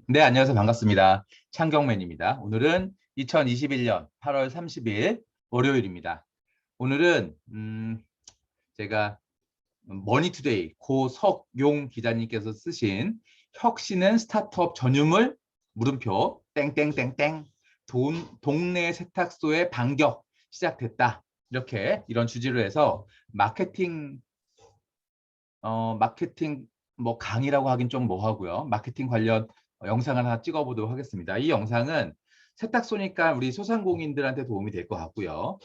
네, 안녕하세요. 반갑습니다. 창경맨입니다. 오늘은 2021년 8월 30일 월요일입니다. 오늘은 제가 머니투데이 고석용 기자님께서 쓰신 혁신은 스타트업 전유물 물음표 땡땡땡땡 동네 세탁소의 반격 시작됐다. 이런 주제로 해서 마케팅 뭐 강의라고 하긴 좀 뭐하고요. 마케팅 관련 영상을 하나 찍어보도록 하겠습니다. 이 영상은 세탁소니까 우리 소상공인들한테 도움이 될 것 같고요.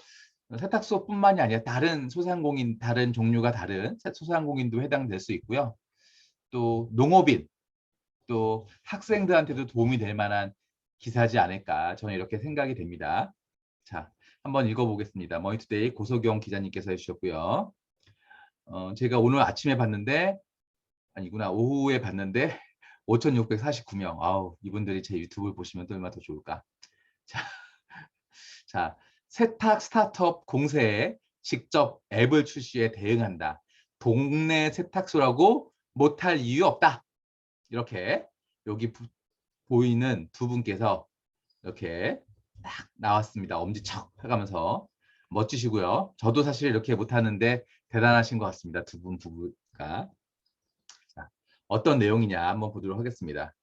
세탁소뿐만이 아니라 다른 소상공인, 다른 종류가 다른 소상공인도 해당될 수 있고요. 또 농업인, 또 학생들한테도 도움이 될 만한 기사지 않을까 저는 이렇게 생각이 됩니다. 자, 한번 읽어보겠습니다. 머니투데이 고석영 기자님께서 해주셨고요. 제가 오늘 아침에 봤는데 아니구나. 오후에 봤는데 5,649명. 아우, 이분들이 제 유튜브를 보시면 또 얼마나 더 좋을까. 자, 자, 세탁 스타트업 공세에 직접 앱을 출시해 대응한다. 동네 세탁소라고 못할 이유 없다. 이렇게 여기 보이는 두 분께서 이렇게 딱 나왔습니다. 엄지척 해가면서 멋지시고요. 저도 사실 이렇게 못하는데 대단하신 것 같습니다. 두 분 부부가. 자, 어떤 내용이냐 한번 보도록 하겠습니다.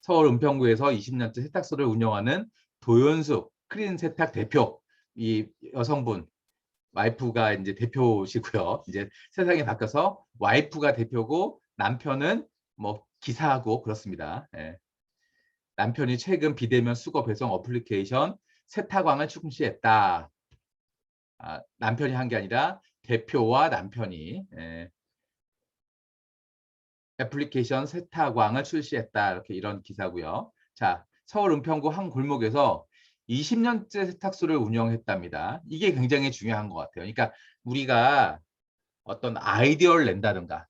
서울 은평구에서 20년째 세탁소를 운영하는 도연숙 크린 세탁 대표, 이 여성분 와이프가 이제 대표시고요. 이제 세상이 바뀌어서 와이프가 대표고 남편은 뭐 기사하고 그렇습니다. 예. 남편이 최근 비대면 수거 배송 어플리케이션 세탁왕을 출시했다. 남편이 한 게 아니라 대표와 남편이 애플리케이션 세탁왕을 출시했다. 이렇게 이런 기사고요. 자, 서울 은평구 한 골목에서 20년째 세탁소를 운영했답니다. 이게 굉장히 중요한 것 같아요. 그러니까 우리가 어떤 아이디어를 낸다든가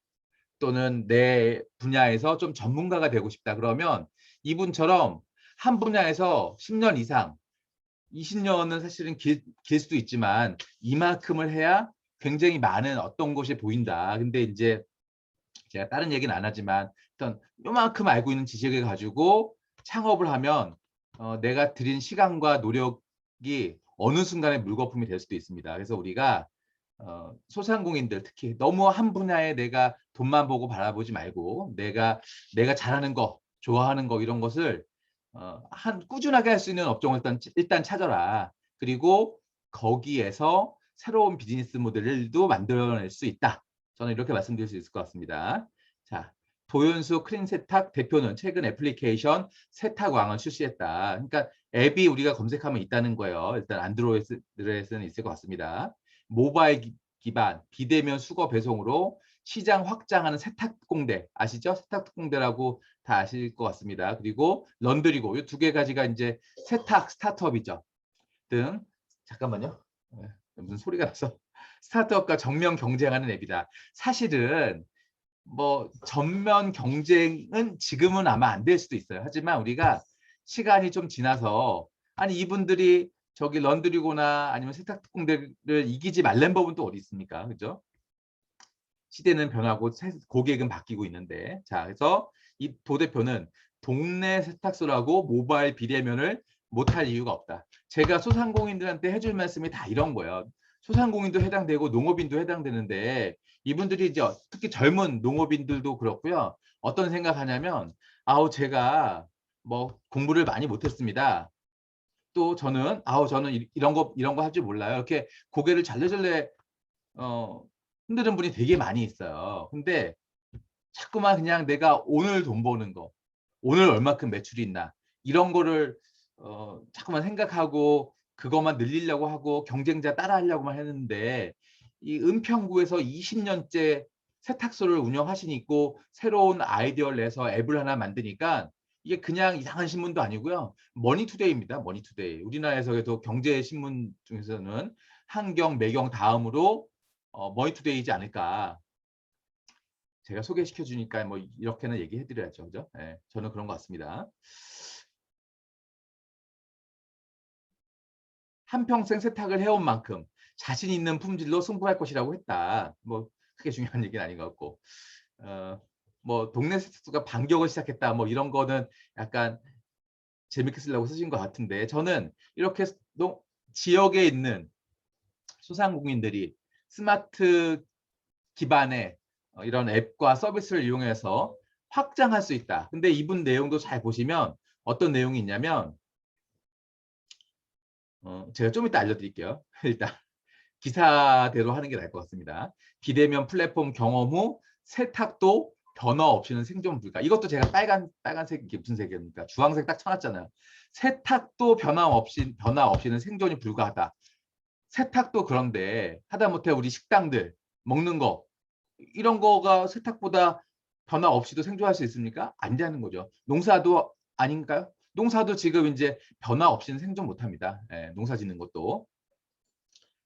또는 내 분야에서 좀 전문가가 되고 싶다 그러면 이분처럼 한 분야에서 10년 이상, 20년은 사실은 길 수도 있지만 이만큼을 해야 굉장히 많은 어떤 것이 보인다. 근데 이제 제가 다른 얘기는 안 하지만 어떤 요만큼 알고 있는 지식을 가지고 창업을 하면 내가 들인 시간과 노력이 어느 순간에 물거품이 될 수도 있습니다. 그래서 우리가 소상공인들 특히 너무 한 분야에 내가 돈만 보고 바라보지 말고 내가 잘하는 거, 좋아하는 거 이런 것을 꾸준하게 할 수 있는 업종을 일단 찾아라. 그리고 거기에서 새로운 비즈니스 모델도 만들어낼 수 있다. 저는 이렇게 말씀드릴 수 있을 것 같습니다. 자, 도연수 크린 세탁 대표는 최근 애플리케이션 세탁왕을 출시했다. 그러니까 앱이 우리가 검색하면 있다는 거예요. 일단 안드로이드에서는 있을 것 같습니다. 모바일 기반 비대면 수거 배송으로 시장 확장하는 세탁공대 아시죠? 세탁공대라고 다 아실 것 같습니다. 그리고 런드리고 이 두 개 가지가 이제 세탁 스타트업이죠. 등 잠깐만요. 무슨 소리가 나서 스타트업과 정면 경쟁하는 앱이다. 사실은 뭐 전면 경쟁은 지금은 아마 안 될 수도 있어요. 하지만 우리가 시간이 좀 지나서 아니 이분들이 저기 런드리고나 아니면 세탁공대를 이기지 말란 법은 또 어디 있습니까? 그죠? 시대는 변하고 고객은 바뀌고 있는데 자 그래서 이 도 대표는 동네 세탁소라고 모바일 비대면을 못할 이유가 없다. 제가 소상공인들한테 해줄 말씀이 다 이런 거예요. 소상공인도 해당되고 농업인도 해당되는데 이분들이 이제 특히 젊은 농업인들도 그렇고요. 어떤 생각하냐면 아우 제가 뭐 공부를 많이 못했습니다. 또 저는 이런 거 할 줄 몰라요. 이렇게 고개를 잘래잘래 어, 흔드는 분이 되게 많이 있어요. 근데 자꾸만 그냥 내가 오늘 돈 버는 거, 오늘 얼마큼 매출이 있나 이런 거를 자꾸만 생각하고 그것만 늘리려고 하고 경쟁자 따라하려고만 했는데 이 은평구에서 20년째 세탁소를 운영하시니까 새로운 아이디어를 내서 앱을 하나 만드니까 이게 그냥 이상한 신문도 아니고요. 머니투데이입니다. 머니투데이. 우리나라에서도 경제신문 중에서는 한경, 매경 다음으로 머니투데이지 않을까. 제가 소개시켜 주니까 뭐 이렇게는 얘기해 드려야죠. 그죠? 네, 저는 그런 것 같습니다. 한평생 세탁을 해온 만큼 자신 있는 품질로 승부할 것이라고 했다. 뭐 크게 중요한 얘기는 아닌 것 같고. 뭐 동네 세탁소가 반격을 시작했다 뭐 이런 거는 약간 재밌게 쓰려고 쓰신 것 같은데 저는 이렇게 지역에 있는 소상공인들이 스마트 기반의 이런 앱과 서비스를 이용해서 확장할 수 있다. 근데 이분 내용도 잘 보시면 어떤 내용이 있냐면 제가 좀 이따 알려드릴게요. 일단 기사대로 하는 게 나을 것 같습니다. 비대면 플랫폼 경험 후 세탁도 변화 없이는 생존 불가. 이것도 제가 빨간색 이게 무슨 색입니까? 주황색 딱 쳐놨잖아요. 세탁도 변화 없이는 생존이 불가하다. 세탁도 그런데 하다못해 우리 식당들 먹는 거 이런 거가 세탁보다 변화 없이도 생존할 수 있습니까? 안 되는 거죠. 농사도 아닌가요? 농사도 지금 이제 변화 없이는 생존 못합니다. 예, 농사 짓는 것도.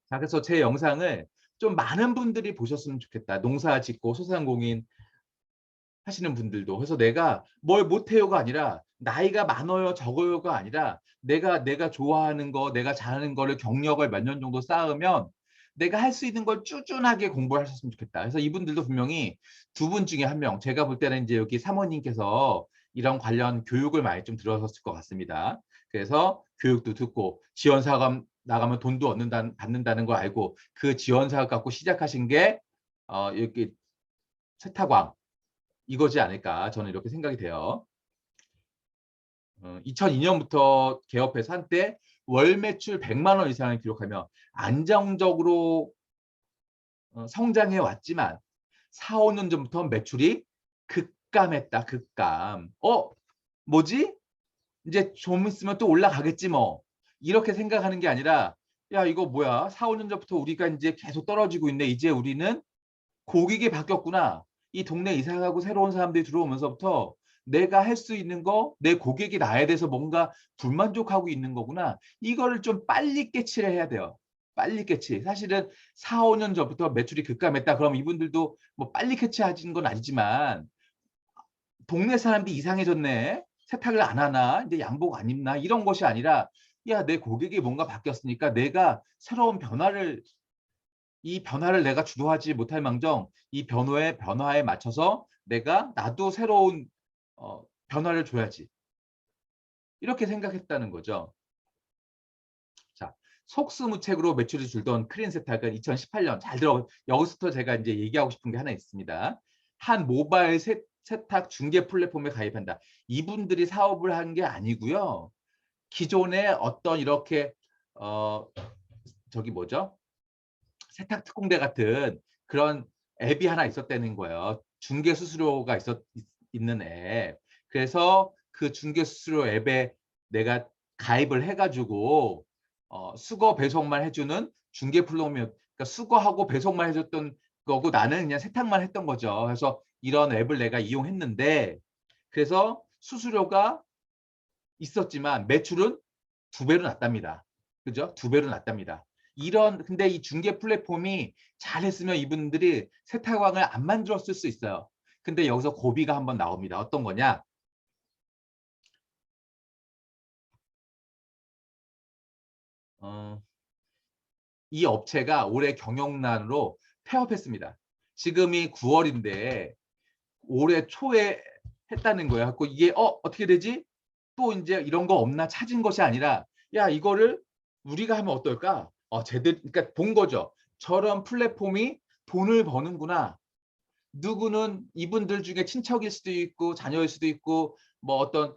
자, 그래서 제 영상을 좀 많은 분들이 보셨으면 좋겠다. 농사 짓고 소상공인 하시는 분들도. 그래서 내가 뭘 못해요가 아니라 나이가 많아요 적어요가 아니라 내가 좋아하는 거 내가 잘하는 거를 경력을 몇 년 정도 쌓으면 내가 할 수 있는 걸 꾸준하게 공부를 하셨으면 좋겠다. 그래서 이분들도 분명히 두 분 중에 한 명, 제가 볼 때는 이제 여기 사모님께서 이런 관련 교육을 많이 좀 들으셨을 것 같습니다. 그래서 교육도 듣고 지원사가 나가면 돈도 받는다는 걸 알고 그 지원사를 갖고 시작하신 게 이렇게 세탁왕 이거지 않을까 저는 이렇게 생각이 돼요. 2002년부터 개업해서 한때 월 매출 100만 원 이상을 기록하며 안정적으로 성장해 왔지만 4, 5년 전부터 매출이 급감했다. 급감. 뭐지? 이제 좀 있으면 또 올라가겠지 뭐. 이렇게 생각하는 게 아니라 야 이거 뭐야 4, 5년 전부터 우리가 이제 계속 떨어지고 있네. 이제 우리는 고객이 바뀌었구나. 이 동네 이사 가고 새로운 사람들이 들어오면서부터 내가 할 수 있는 거, 내 고객이 나에 대해서 뭔가 불만족하고 있는 거구나. 이거를 좀 빨리 깨치를 해야 돼요. 빨리 캐치. 사실은 4, 5년 전부터 매출이 급감했다. 그럼 이분들도 뭐 빨리 캐치하진 건 아니지만 동네 사람들이 이상해졌네. 세탁을 안 하나? 이제 양복 안 입나? 이런 것이 아니라 야, 내 고객이 뭔가 바뀌었으니까 내가 새로운 이 변화를 내가 주도하지 못할 망정 이 변화에 맞춰서 나도 새로운 변화를 줘야지. 이렇게 생각했다는 거죠. 자, 속수무책으로 매출이 줄던 크린 세탁은 2018년 잘 들어 여기서부터 제가 이제 얘기하고 싶은 게 하나 있습니다. 한 모바일 세탁 중개 플랫폼에 가입한다. 이분들이 사업을 한 게 아니고요. 기존에 어떤 이렇게 저기 뭐죠? 세탁 특공대 같은 그런 앱이 하나 있었다는 거예요. 중개 수수료가 있는 앱. 그래서 그 중개 수수료 앱에 내가 가입을 해가지고 수거 배송만 해주는 중개 플랫폼이 그러니까 수거하고 배송만 해줬던 거고 나는 그냥 세탁만 했던 거죠. 그래서 이런 앱을 내가 이용했는데 그래서 수수료가 있었지만 매출은 두 배로 났답니다. 그죠? 두 배로 났답니다. 근데 이 중개 플랫폼이 잘했으면 이분들이 세탁왕을 안 만들었을 수 있어요. 근데 여기서 고비가 한번 나옵니다. 어떤 거냐? 이 업체가 올해 경영난으로 폐업했습니다. 지금이 9월인데 올해 초에 했다는 거예요. 그래서 이게 어떻게 되지? 또 이제 이런 거 없나 찾은 것이 아니라 야 이거를 우리가 하면 어떨까? 제대로 그러니까 본 거죠. 저런 플랫폼이 돈을 버는구나. 누구는 이분들 중에 친척일 수도 있고 자녀일 수도 있고 뭐 어떤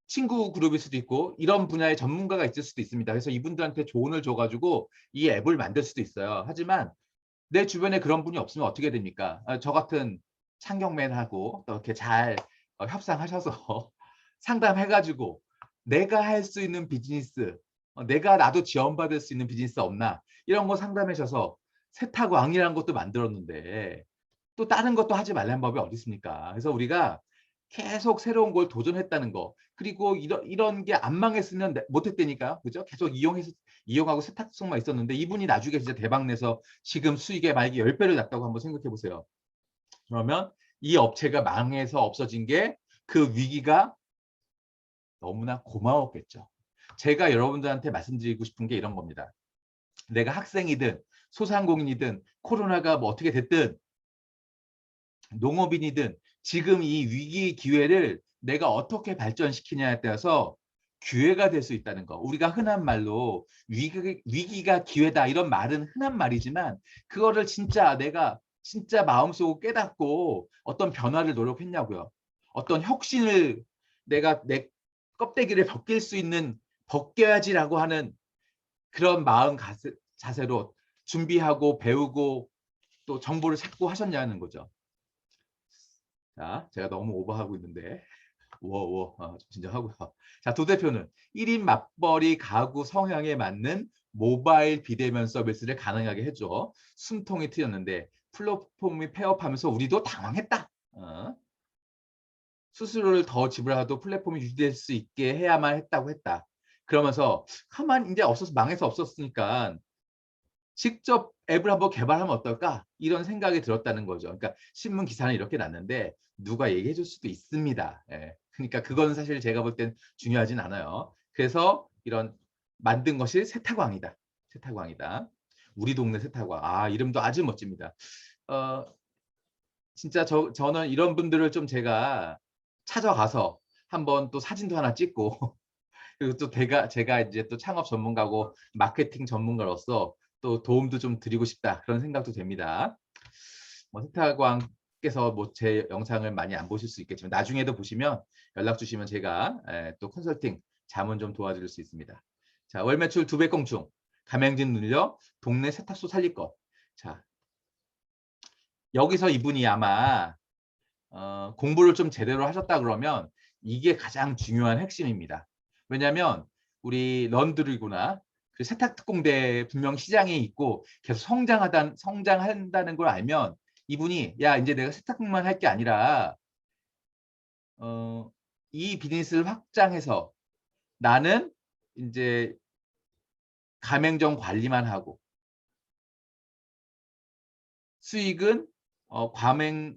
친구 그룹일 수도 있고 이런 분야의 전문가가 있을 수도 있습니다. 그래서 이분들한테 조언을 줘가지고 이 앱을 만들 수도 있어요. 하지만 내 주변에 그런 분이 없으면 어떻게 됩니까? 저 같은 창경맨하고 또 이렇게 잘 협상하셔서 상담해가지고 내가 할 수 있는 비즈니스, 나도 지원받을 수 있는 비즈니스 없나? 이런 거 상담하셔서 세탁왕이라는 것도 만들었는데 또 다른 것도 하지 말라는 법이 어디 있습니까? 그래서 우리가 계속 새로운 걸 도전했다는 거 그리고 이런 게 안 망했으면 못했다니까요. 그죠? 계속 이용하고 세탁소만 있었는데 이분이 나중에 진짜 대박 내서 지금 수익의 만약에 10배를 났다고 한번 생각해 보세요. 그러면 이 업체가 망해서 없어진 게 그 위기가 너무나 고마웠겠죠. 제가 여러분들한테 말씀드리고 싶은 게 이런 겁니다. 내가 학생이든 소상공인이든 코로나가 뭐 어떻게 됐든 농업인이든 지금 이 위기 기회를 내가 어떻게 발전시키냐에 따라서 기회가 될 수 있다는 거. 우리가 흔한 말로 위기가 기회다 이런 말은 흔한 말이지만 그거를 진짜 내가 진짜 마음속으로 깨닫고 어떤 변화를 노력했냐고요. 어떤 혁신을 내가 내 껍데기를 벗길 수 있는 벗겨야지라고 하는 그런 마음 자세로 준비하고 배우고 또 정보를 찾고 하셨냐는 거죠. 자, 제가 너무 오버하고 있는데 좀 진정하고요. 자, 도 대표는 1인 맞벌이 가구 성향에 맞는 모바일 비대면 서비스를 가능하게 해줘. 숨통이 트였는데 플랫폼이 폐업하면서 우리도 당황했다. 수수료를 더 지불하도 플랫폼이 유지될 수 있게 해야만 했다고 했다. 그러면서 가만 이제 없어서 망해서 없었으니까 직접 앱을 한번 개발하면 어떨까? 이런 생각이 들었다는 거죠. 그러니까 신문 기사는 이렇게 났는데 누가 얘기해 줄 수도 있습니다. 예. 그러니까 그건 사실 제가 볼 땐 중요하진 않아요. 그래서 이런 만든 것이 세탁왕이다. 세탁왕이다. 우리 동네 세탁왕. 아, 이름도 아주 멋집니다. 진짜 저는 이런 분들을 좀 제가 찾아가서 한번 또 사진도 하나 찍고 그리고 또 제가 이제 또 창업 전문가고 마케팅 전문가로서 또 도움도 좀 드리고 싶다 그런 생각도 됩니다. 뭐 세탁왕께서 뭐 제 영상을 많이 안 보실 수 있겠지만 나중에도 보시면 연락 주시면 제가 또 컨설팅 자문 좀 도와드릴 수 있습니다. 자, 월 매출 2배 껑충, 가맹진 늘려 동네 세탁소 살릴 것. 자, 여기서 이분이 아마 공부를 좀 제대로 하셨다 그러면 이게 가장 중요한 핵심입니다. 왜냐하면 우리 런드리구나 그 세탁특공대 분명 시장에 있고 계속 성장한다는 걸 알면 이분이 야 이제 내가 세탁만 할 게 아니라 이 비즈니스를 확장해서 나는 이제 가맹점 관리만 하고 수익은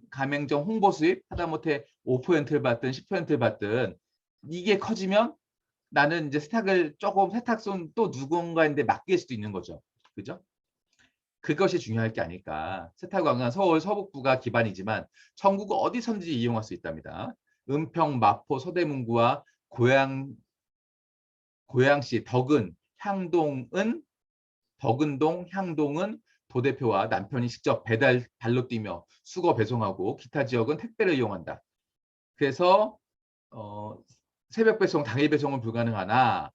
가맹점 홍보 수입 하다못해 5%를 받든 10%를 받든 이게 커지면 나는 이제 세탁을 조금 세탁소는 또 누군가인데 맡길 수도 있는 거죠. 그죠? 그것이 중요할 게 아닐까. 세탁왕은 서울 서북부가 기반이지만 전국 어디선지 이용할 수 있답니다. 은평, 마포, 서대문구와 고양시, 덕은동, 향동은 도 대표와 남편이 직접 배달 발로 뛰며 수거 배송하고 기타 지역은 택배를 이용한다. 그래서 새벽 배송, 당일 배송은 불가능하나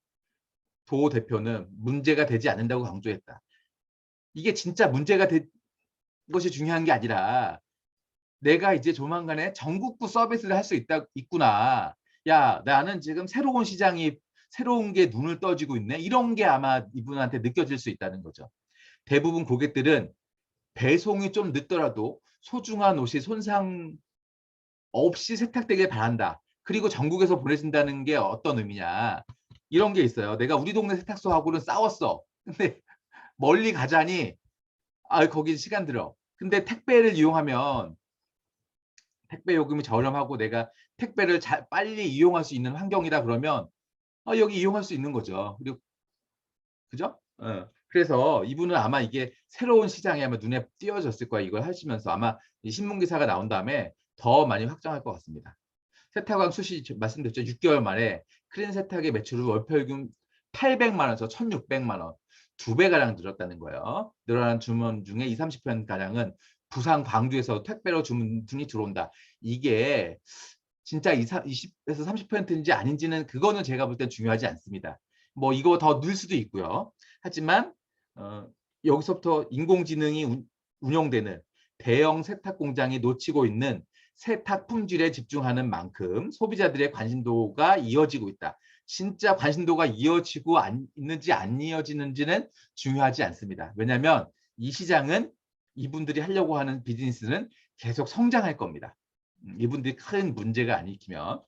도 대표는 문제가 되지 않는다고 강조했다. 이게 진짜 문제가 된 것이 중요한 게 아니라 내가 이제 조만간에 전국구 서비스를 할 수 있구나. 야, 나는 지금 새로운 게 눈을 떠지고 있네. 이런 게 아마 이분한테 느껴질 수 있다는 거죠. 대부분 고객들은 배송이 좀 늦더라도 소중한 옷이 손상 없이 세탁되길 바란다. 그리고 전국에서 보내준다는 게 어떤 의미냐. 이런 게 있어요. 내가 우리 동네 세탁소하고는 싸웠어. 근데 멀리 가자니 거기 시간 들어. 근데 택배를 이용하면 택배 요금이 저렴하고 내가 택배를 빨리 이용할 수 있는 환경이다 그러면 여기 이용할 수 있는 거죠. 그리고 그죠? 그래서 이분은 아마 이게 새로운 시장에 아마 눈에 띄어졌을 거야. 이걸 하시면서 아마 이 신문 기사가 나온 다음에 더 많이 확장할 것 같습니다. 세탁왕 수시 말씀드렸죠. 6개월 만에 크린 세탁의 매출을 월 평균 800만 원에서 1,600만 원, 2배가량 늘었다는 거예요. 늘어난 주문 중에 20, 30%가량은 부산, 광주에서 택배로 주문이 들어온다. 이게 진짜 20에서 30%인지 아닌지는 그거는 제가 볼 땐 중요하지 않습니다. 뭐 이거 더 늘 수도 있고요. 하지만 여기서부터 인공지능이 운영되는 대형 세탁 공장이 놓치고 있는 세탁 품질에 집중하는 만큼 소비자들의 관심도가 이어지고 있다. 진짜 관심도가 이어지고 있는지 안 이어지는지는 중요하지 않습니다. 왜냐하면 이 시장은 이분들이 하려고 하는 비즈니스는 계속 성장할 겁니다. 이분들이 큰 문제가 안 일으키면.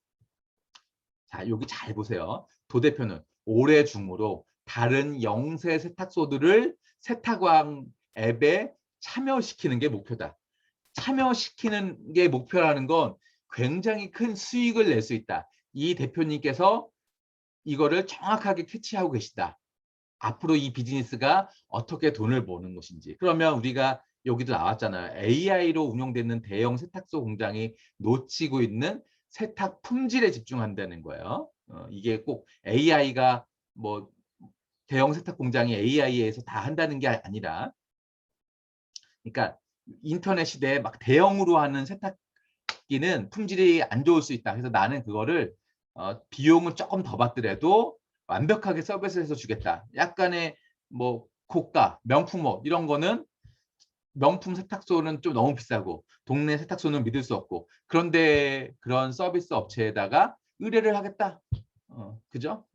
자, 여기 잘 보세요. 도 대표는 올해 중으로 다른 영세 세탁소들을 세탁왕 앱에 참여시키는 게 목표다. 참여시키는 게 목표라는 건 굉장히 큰 수익을 낼 수 있다. 이 대표님께서 이거를 정확하게 캐치하고 계시다. 앞으로 이 비즈니스가 어떻게 돈을 버는 것인지. 그러면 우리가 여기도 나왔잖아요. AI로 운영되는 대형 세탁소 공장이 놓치고 있는 세탁 품질에 집중한다는 거예요. 이게 꼭 AI가 뭐 대형 세탁 공장이 AI에서 다 한다는 게 아니라, 그러니까 인터넷 시대에 막 대형으로 하는 세탁기는 품질이 안 좋을 수 있다. 그래서 나는 그거를 비용을 조금 더 받더라도 완벽하게 서비스해서 주겠다. 약간의 뭐 고가, 명품 옷 이런 거는 명품 세탁소는 좀 너무 비싸고 동네 세탁소는 믿을 수 없고, 그런데 그런 서비스 업체에다가 의뢰를 하겠다. 그죠?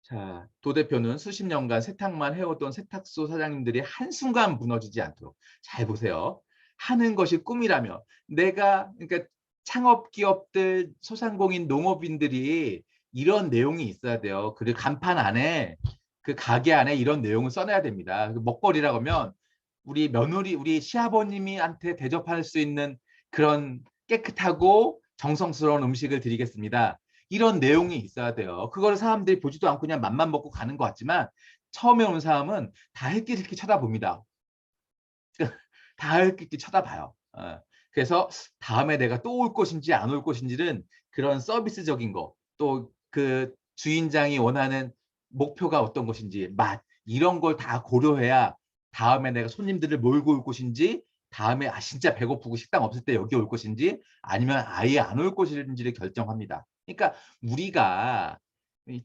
자, 도 대표는 수십 년간 세탁만 해오던 세탁소 사장님들이 한순간 무너지지 않도록, 잘 보세요. 하는 것이 꿈이라며, 내가 그러니까 창업 기업들, 소상공인, 농업인들이 이런 내용이 있어야 돼요. 그리고 간판 안에, 그 가게 안에 이런 내용을 써놔야 됩니다. 먹거리라고 하면 우리 며느리, 우리 시아버님한테 대접할 수 있는 그런 깨끗하고 정성스러운 음식을 드리겠습니다. 이런 내용이 있어야 돼요. 그거를 사람들이 보지도 않고 그냥 맘만 먹고 가는 것 같지만, 처음에 온 사람은 다 힐끗힐끗 쳐다봅니다. 다 힐끗힐끗 쳐다봐요. 그래서 다음에 내가 또 올 것인지 안 올 것인지는 그런 서비스적인 거, 또 그 주인장이 원하는 목표가 어떤 것인지, 맛, 이런 걸 다 고려해야 다음에 내가 손님들을 몰고 올 것인지, 다음에 진짜 배고프고 식당 없을 때 여기 올 것인지, 아니면 아예 안 올 것인지를 결정합니다. 그러니까 우리가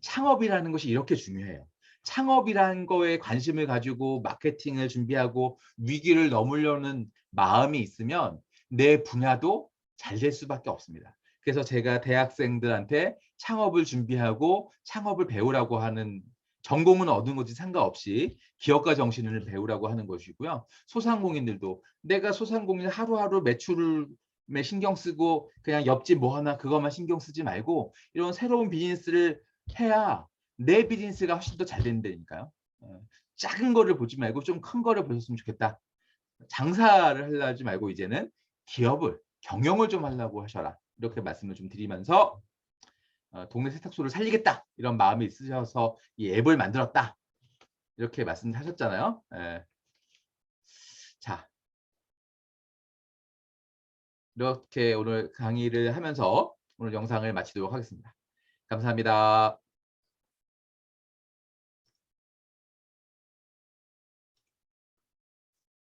창업이라는 것이 이렇게 중요해요. 창업이라는 거에 관심을 가지고 마케팅을 준비하고 위기를 넘으려는 마음이 있으면 내 분야도 잘 될 수밖에 없습니다. 그래서 제가 대학생들한테 창업을 준비하고 창업을 배우라고 하는, 전공은 얻은 거지 상관없이 기업가 정신을 배우라고 하는 것이고요. 소상공인들도 내가 소상공인 하루하루 매출을 신경 쓰고 그냥 옆집 뭐 하나 그것만 신경 쓰지 말고 이런 새로운 비즈니스를 해야 내 비즈니스가 훨씬 더 잘 된다니까요. 작은 거를 보지 말고 좀 큰 거를 보셨으면 좋겠다. 장사를 하지 말고 이제는 기업을, 경영을 좀 하려고 하셔라. 이렇게 말씀을 좀 드리면서 동네 세탁소를 살리겠다 이런 마음이 있으셔서 이 앱을 만들었다 이렇게 말씀하셨잖아요. 자, 이렇게 오늘 강의를 하면서 오늘 영상을 마치도록 하겠습니다. 감사합니다.